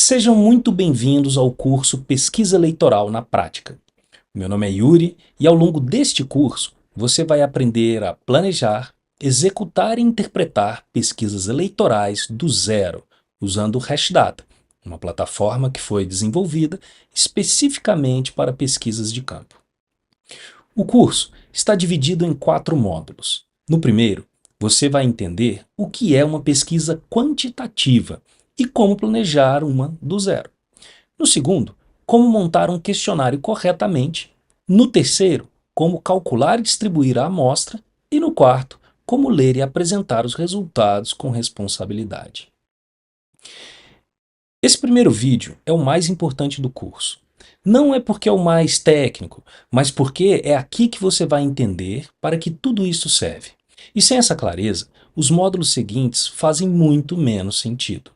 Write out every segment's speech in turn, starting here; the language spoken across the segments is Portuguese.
Sejam muito bem-vindos ao curso Pesquisa Eleitoral na Prática. Meu nome é Yuri e ao longo deste curso você vai aprender a planejar, executar e interpretar pesquisas eleitorais do zero, usando o Hashdata, uma plataforma que foi desenvolvida especificamente para pesquisas de campo. O curso está dividido em 4 módulos. No primeiro, você vai entender o que é uma pesquisa quantitativa e como planejar uma do zero. No segundo, como montar um questionário corretamente. No terceiro, como calcular e distribuir a amostra. E no quarto, como ler e apresentar os resultados com responsabilidade. Esse primeiro vídeo é o mais importante do curso. Não é porque é o mais técnico, mas porque é aqui que você vai entender para que tudo isso serve. E sem essa clareza, os módulos seguintes fazem muito menos sentido.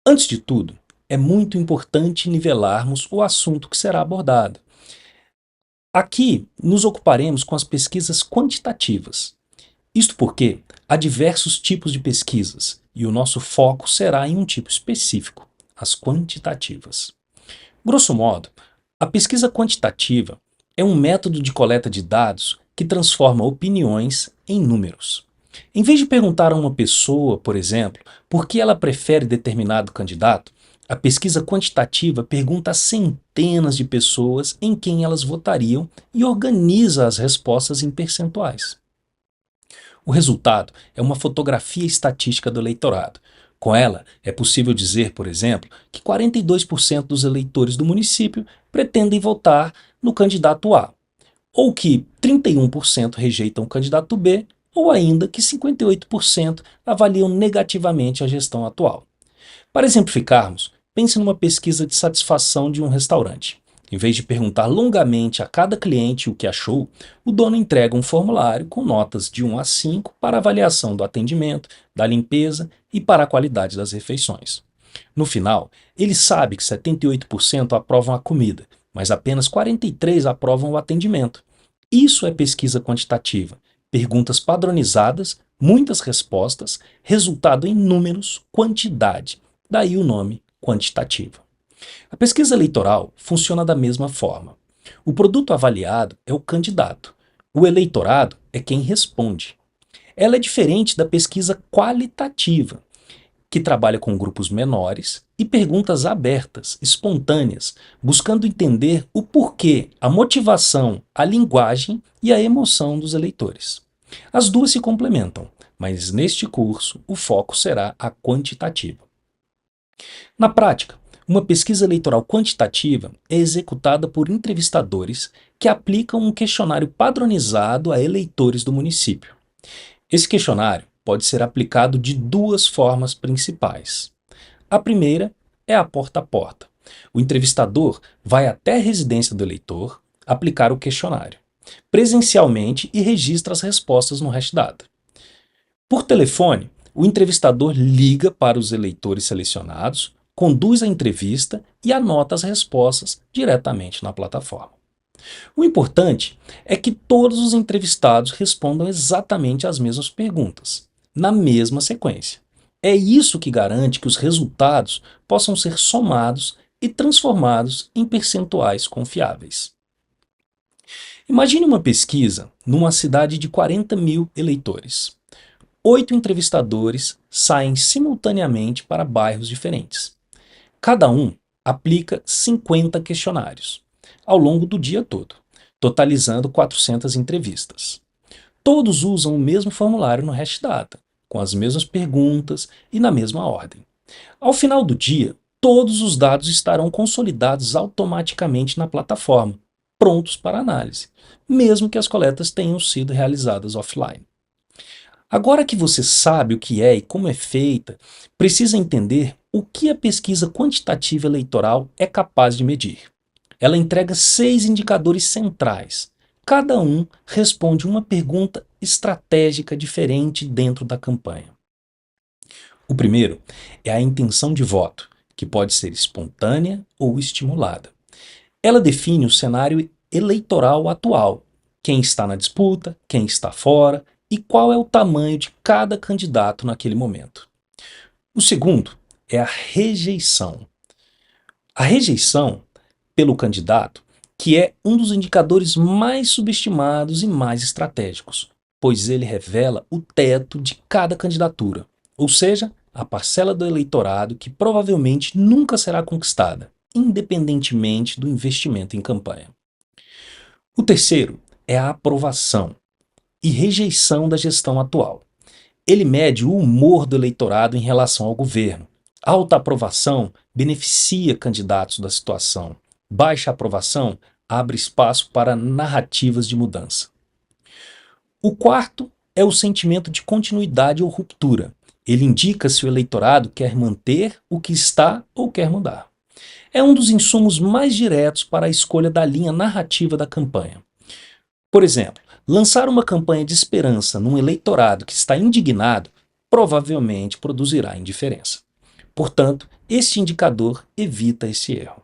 Antes de tudo, é muito importante nivelarmos o assunto que será abordado. Aqui nos ocuparemos com as pesquisas quantitativas. Isto porque há diversos tipos de pesquisas e o nosso foco será em um tipo específico, as quantitativas. Grosso modo, a pesquisa quantitativa é um método de coleta de dados que transforma opiniões em números. Em vez de perguntar a uma pessoa, por exemplo, por que ela prefere determinado candidato, a pesquisa quantitativa pergunta a centenas de pessoas em quem elas votariam e organiza as respostas em percentuais. O resultado é uma fotografia estatística do eleitorado. Com ela, é possível dizer, por exemplo, que 42% dos eleitores do município pretendem votar no candidato A, ou que 31% rejeitam o candidato B, ou ainda que 58% avaliam negativamente a gestão atual. Para exemplificarmos, pense numa pesquisa de satisfação de um restaurante. Em vez de perguntar longamente a cada cliente o que achou, o dono entrega um formulário com notas de 1 a 5 para avaliação do atendimento, da limpeza e para a qualidade das refeições. No final, ele sabe que 78% aprovam a comida, mas apenas 43% aprovam o atendimento. Isso é pesquisa quantitativa. Perguntas padronizadas, muitas respostas, resultado em números, quantidade. Daí o nome quantitativa. A pesquisa eleitoral funciona da mesma forma. O produto avaliado é o candidato. O eleitorado é quem responde. Ela é diferente da pesquisa qualitativa, que trabalha com grupos menores e perguntas abertas, espontâneas, buscando entender o porquê, a motivação, a linguagem e a emoção dos eleitores. As duas se complementam, mas neste curso o foco será a quantitativa. Na prática, uma pesquisa eleitoral quantitativa é executada por entrevistadores que aplicam um questionário padronizado a eleitores do município. Esse questionário pode ser aplicado de 2 formas principais. A primeira é a porta a porta. O entrevistador vai até a residência do eleitor aplicar o questionário, presencialmente, e registra as respostas no Hashdata. Por telefone, o entrevistador liga para os eleitores selecionados, conduz a entrevista e anota as respostas diretamente na plataforma. O importante é que todos os entrevistados respondam exatamente as mesmas perguntas, na mesma sequência. É isso que garante que os resultados possam ser somados e transformados em percentuais confiáveis. Imagine uma pesquisa numa cidade de 40 mil eleitores. 8 entrevistadores saem simultaneamente para bairros diferentes. Cada um aplica 50 questionários ao longo do dia todo, totalizando 400 entrevistas. Todos usam o mesmo formulário no Hashdata, com as mesmas perguntas e na mesma ordem. Ao final do dia, todos os dados estarão consolidados automaticamente na plataforma, prontos para análise, mesmo que as coletas tenham sido realizadas offline. Agora que você sabe o que é e como é feita, precisa entender o que a pesquisa quantitativa eleitoral é capaz de medir. Ela entrega 6 indicadores centrais. Cada um responde uma pergunta estratégica diferente dentro da campanha. O primeiro é a intenção de voto, que pode ser espontânea ou estimulada. Ela define o cenário eleitoral atual, quem está na disputa, quem está fora e qual é o tamanho de cada candidato naquele momento. O segundo é a rejeição. A rejeição pelo candidato, que é um dos indicadores mais subestimados e mais estratégicos, pois ele revela o teto de cada candidatura, ou seja, a parcela do eleitorado que provavelmente nunca será conquistada, independentemente do investimento em campanha. O terceiro é a aprovação e rejeição da gestão atual. Ele mede o humor do eleitorado em relação ao governo. Alta aprovação beneficia candidatos da situação. Baixa aprovação abre espaço para narrativas de mudança. O quarto é o sentimento de continuidade ou ruptura. Ele indica se o eleitorado quer manter o que está ou quer mudar. É um dos insumos mais diretos para a escolha da linha narrativa da campanha. Por exemplo, lançar uma campanha de esperança num eleitorado que está indignado provavelmente produzirá indiferença. Portanto, este indicador evita esse erro.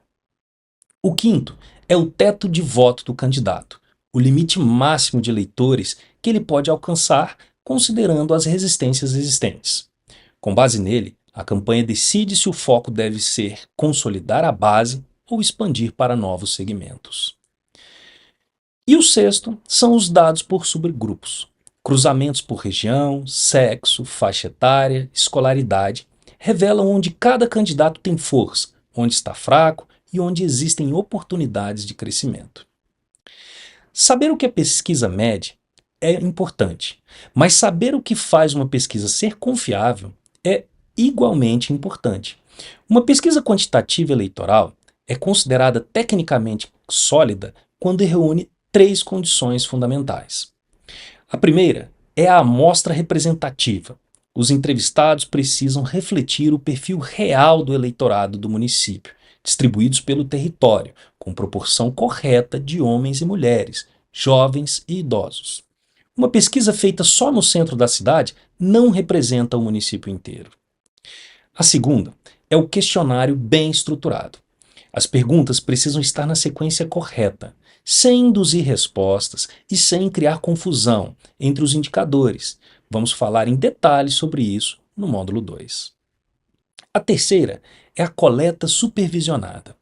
O quinto é o teto de voto do candidato, o limite máximo de eleitores que ele pode alcançar considerando as resistências existentes. Com base nele, a campanha decide se o foco deve ser consolidar a base ou expandir para novos segmentos. E o sexto são os dados por subgrupos. Cruzamentos por região, sexo, faixa etária, escolaridade revelam onde cada candidato tem força, onde está fraco e onde existem oportunidades de crescimento. Saber o que a pesquisa mede é importante, mas saber o que faz uma pesquisa ser confiável é igualmente importante. Uma pesquisa quantitativa eleitoral é considerada tecnicamente sólida quando reúne três condições fundamentais. A primeira é a amostra representativa. Os entrevistados precisam refletir o perfil real do eleitorado do município, distribuídos pelo território, com proporção correta de homens e mulheres, jovens e idosos. Uma pesquisa feita só no centro da cidade não representa o município inteiro. A segunda é o questionário bem estruturado. As perguntas precisam estar na sequência correta, sem induzir respostas e sem criar confusão entre os indicadores. Vamos falar em detalhes sobre isso no módulo 2. A terceira é a coleta supervisionada.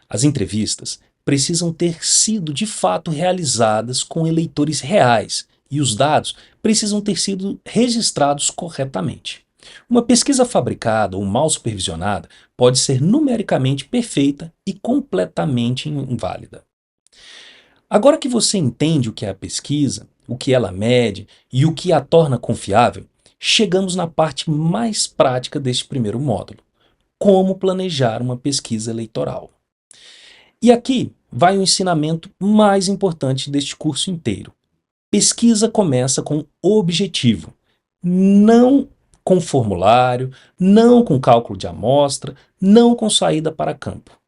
As entrevistas precisam ter sido de fato realizadas com eleitores reais e os dados precisam ter sido registrados corretamente. Uma pesquisa fabricada ou mal supervisionada pode ser numericamente perfeita e completamente inválida. Agora que você entende o que é a pesquisa, o que ela mede e o que a torna confiável, chegamos na parte mais prática deste primeiro módulo: como planejar uma pesquisa eleitoral. E aqui vai o ensinamento mais importante deste curso inteiro. Pesquisa começa com objetivo, não com formulário, não com cálculo de amostra, não com saída para campo.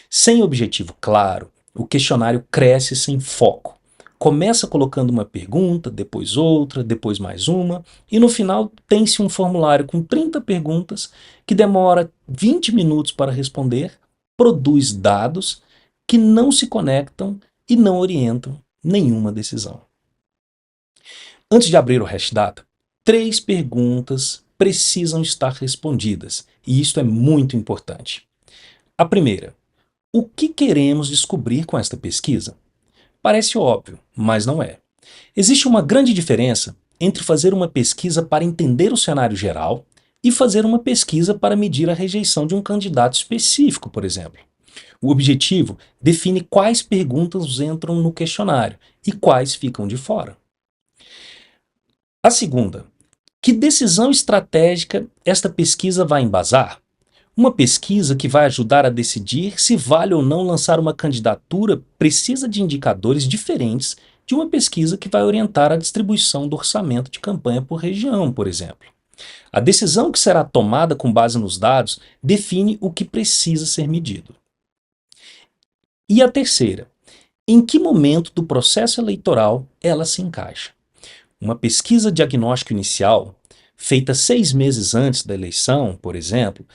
Sem objetivo claro, o questionário cresce sem foco. Começa colocando uma pergunta, depois outra, depois mais uma, e no final tem-se um formulário com 30 perguntas que demora 20 minutos para responder, produz dados que não se conectam e não orientam nenhuma decisão. Antes de abrir o Hashdata, 3 perguntas precisam estar respondidas, e isto é muito importante. A primeira: o que queremos descobrir com esta pesquisa? Parece óbvio, mas não é. Existe uma grande diferença entre fazer uma pesquisa para entender o cenário geral e fazer uma pesquisa para medir a rejeição de um candidato específico, por exemplo. O objetivo define quais perguntas entram no questionário e quais ficam de fora. A segunda: que decisão estratégica esta pesquisa vai embasar? Uma pesquisa que vai ajudar a decidir se vale ou não lançar uma candidatura precisa de indicadores diferentes de uma pesquisa que vai orientar a distribuição do orçamento de campanha por região, por exemplo. A decisão que será tomada com base nos dados define o que precisa ser medido. E a terceira: em que momento do processo eleitoral ela se encaixa? Uma pesquisa diagnóstico inicial, feita 6 meses antes da eleição, por exemplo,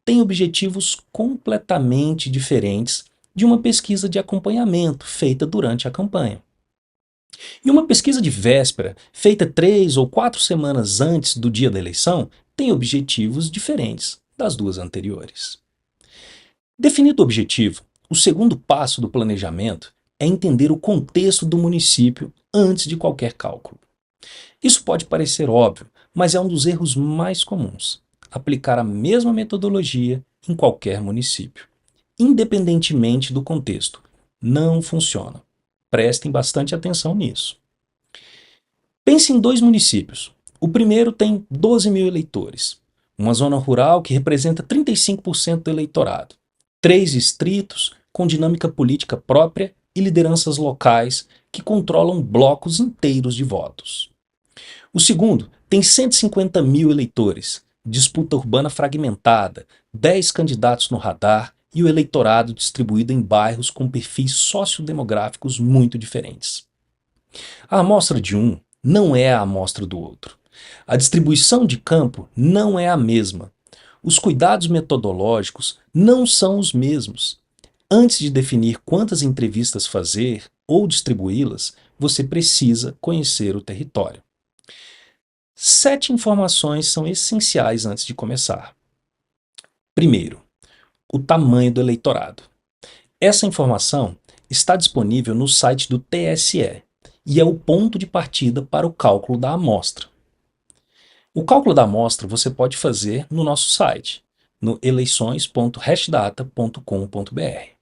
tem objetivos completamente diferentes de uma pesquisa de acompanhamento feita durante a campanha. E uma pesquisa de véspera, feita 3 ou 4 semanas antes do dia da eleição, tem objetivos diferentes das duas anteriores. Definido o objetivo, o segundo passo do planejamento é entender o contexto do município antes de qualquer cálculo. Isso pode parecer óbvio, mas é um dos erros mais comuns. Aplicar a mesma metodologia em qualquer município, independentemente do contexto, não funciona. Prestem bastante atenção nisso. Pense em dois municípios. O primeiro tem 12 mil eleitores, uma zona rural que representa 35% do eleitorado, três distritos com dinâmica política própria e lideranças locais que controlam blocos inteiros de votos. O segundo tem 150 mil eleitores, disputa urbana fragmentada, 10 candidatos no radar e o eleitorado distribuído em bairros com perfis sociodemográficos muito diferentes. A amostra de um não é a amostra do outro. A distribuição de campo não é a mesma. Os cuidados metodológicos não são os mesmos. Antes de definir quantas entrevistas fazer ou distribuí-las, você precisa conhecer o território. 7 informações são essenciais antes de começar. Primeiro, o tamanho do eleitorado. Essa informação está disponível no site do TSE e é o ponto de partida para o cálculo da amostra. O cálculo da amostra você pode fazer no nosso site, no eleições.hashdata.com.br.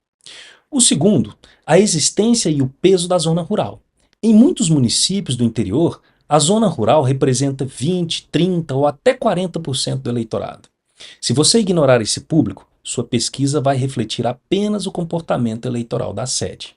O segundo, a existência e o peso da zona rural. Em muitos municípios do interior, a zona rural representa 20, 30 ou até 40% do eleitorado. Se você ignorar esse público, sua pesquisa vai refletir apenas o comportamento eleitoral da sede.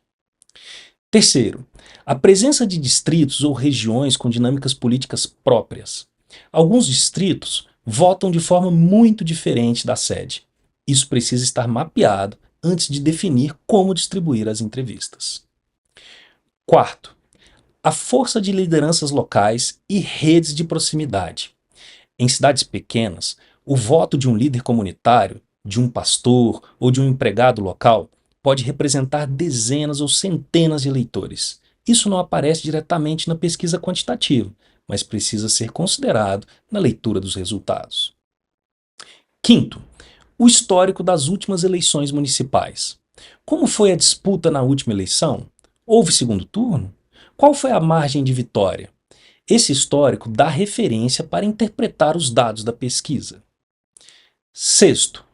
Terceiro, a presença de distritos ou regiões com dinâmicas políticas próprias. Alguns distritos votam de forma muito diferente da sede. Isso precisa estar mapeado antes de definir como distribuir as entrevistas. Quarto, a força de lideranças locais e redes de proximidade. Em cidades pequenas, o voto de um líder comunitário, de um pastor ou de um empregado local pode representar dezenas ou centenas de eleitores. Isso não aparece diretamente na pesquisa quantitativa, mas precisa ser considerado na leitura dos resultados. Quinto, o histórico das últimas eleições municipais. Como foi a disputa na última eleição? Houve segundo turno? Qual foi a margem de vitória? Esse histórico dá referência para interpretar os dados da pesquisa. Sexto,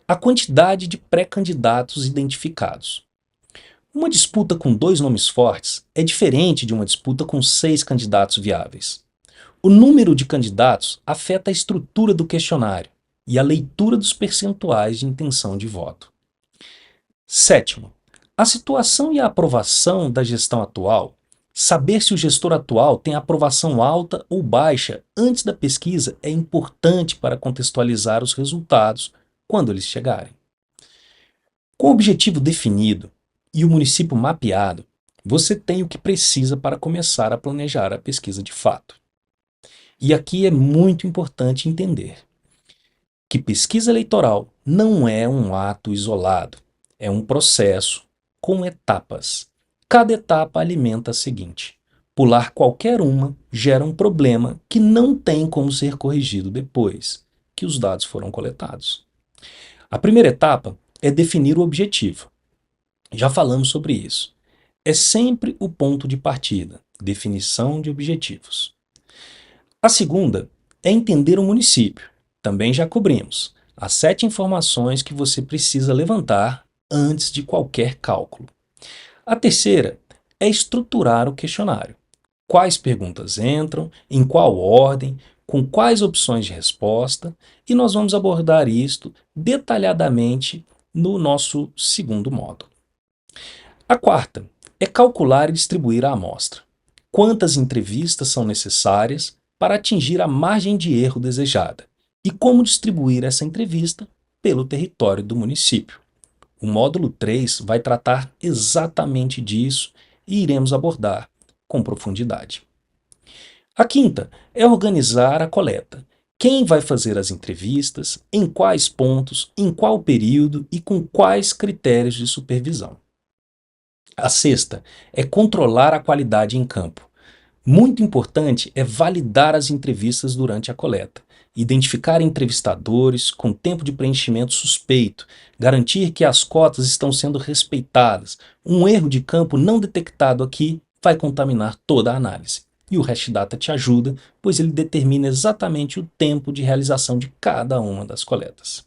a quantidade de pré-candidatos identificados. Uma disputa com 2 nomes fortes é diferente de uma disputa com 6 candidatos viáveis. O número de candidatos afeta a estrutura do questionário e a leitura dos percentuais de intenção de voto. Sétimo, a situação e a aprovação da gestão atual. Saber se o gestor atual tem aprovação alta ou baixa antes da pesquisa é importante para contextualizar os resultados quando eles chegarem. Com o objetivo definido e o município mapeado, você tem o que precisa para começar a planejar a pesquisa de fato. E aqui é muito importante entender que pesquisa eleitoral não é um ato isolado, é um processo com etapas. Cada etapa alimenta a seguinte. Pular qualquer uma gera um problema que não tem como ser corrigido depois que os dados foram coletados. A primeira etapa é definir o objetivo. Já falamos sobre isso. É sempre o ponto de partida, definição de objetivos. A segunda é entender o município. Também já cobrimos as 7 informações que você precisa levantar antes de qualquer cálculo. A terceira é estruturar o questionário. Quais perguntas entram, em qual ordem, com quais opções de resposta, e nós vamos abordar isto detalhadamente no nosso segundo módulo. A quarta é calcular e distribuir a amostra. Quantas entrevistas são necessárias para atingir a margem de erro desejada e como distribuir essa entrevista pelo território do município. O módulo 3 vai tratar exatamente disso e iremos abordar com profundidade. A quinta é organizar a coleta. Quem vai fazer as entrevistas, em quais pontos, em qual período e com quais critérios de supervisão. A sexta é controlar a qualidade em campo. Muito importante é validar as entrevistas durante a coleta. identificar entrevistadores com tempo de preenchimento suspeito, garantir que as cotas estão sendo respeitadas. Um erro de campo não detectado aqui vai contaminar toda a análise. E o Hashdata te ajuda, pois ele determina exatamente o tempo de realização de cada uma das coletas.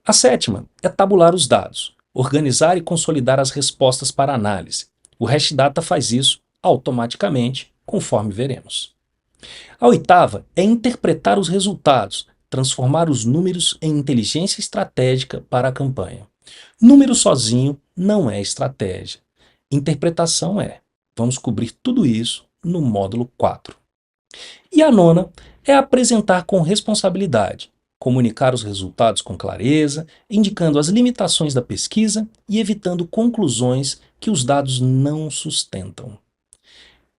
A sétima é tabular os dados, organizar e consolidar as respostas para análise. O Hashdata faz isso automaticamente, conforme veremos. A oitava é interpretar os resultados, transformar os números em inteligência estratégica para a campanha. Número sozinho não é estratégia. Interpretação é. Vamos cobrir tudo isso no módulo 4. E a nona é apresentar com responsabilidade, comunicar os resultados com clareza, indicando as limitações da pesquisa e evitando conclusões que os dados não sustentam.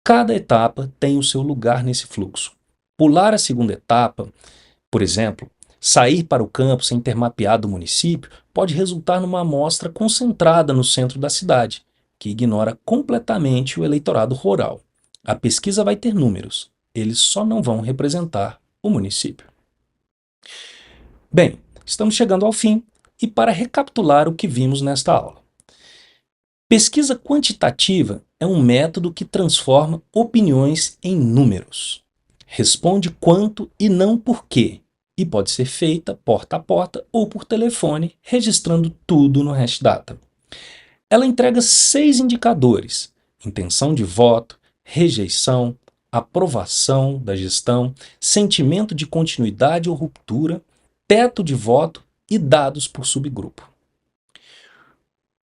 Cada etapa tem o seu lugar nesse fluxo. Pular a segunda etapa, por exemplo, sair para o campo sem ter mapeado o município, pode resultar numa amostra concentrada no centro da cidade, que ignora completamente o eleitorado rural. A pesquisa vai ter números, eles só não vão representar o município. Bem, estamos chegando ao fim e para recapitular o que vimos nesta aula. Pesquisa quantitativa é um método que transforma opiniões em números. Responde quanto e não por quê, e pode ser feita porta a porta ou por telefone, registrando tudo no Hashdata. Ela entrega 6 indicadores: intenção de voto, rejeição, aprovação da gestão, sentimento de continuidade ou ruptura, teto de voto e dados por subgrupo.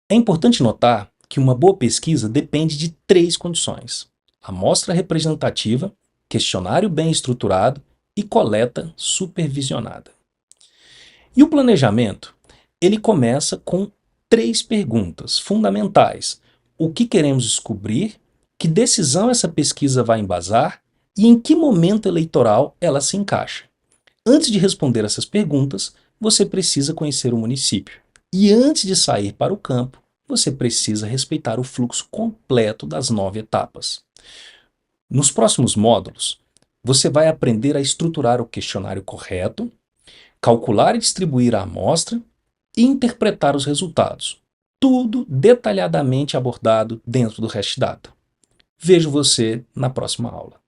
É importante notar que uma boa pesquisa depende de 3 condições: amostra representativa, questionário bem estruturado e coleta supervisionada. E o planejamento? Ele começa com 3 perguntas fundamentais: o que queremos descobrir, que decisão essa pesquisa vai embasar e em que momento eleitoral ela se encaixa. Antes de responder essas perguntas, você precisa conhecer o município. E antes de sair para o campo, você precisa respeitar o fluxo completo das 9 etapas. Nos próximos módulos, você vai aprender a estruturar o questionário correto, calcular e distribuir a amostra e interpretar os resultados. Tudo detalhadamente abordado dentro do Hashdata. Vejo você na próxima aula.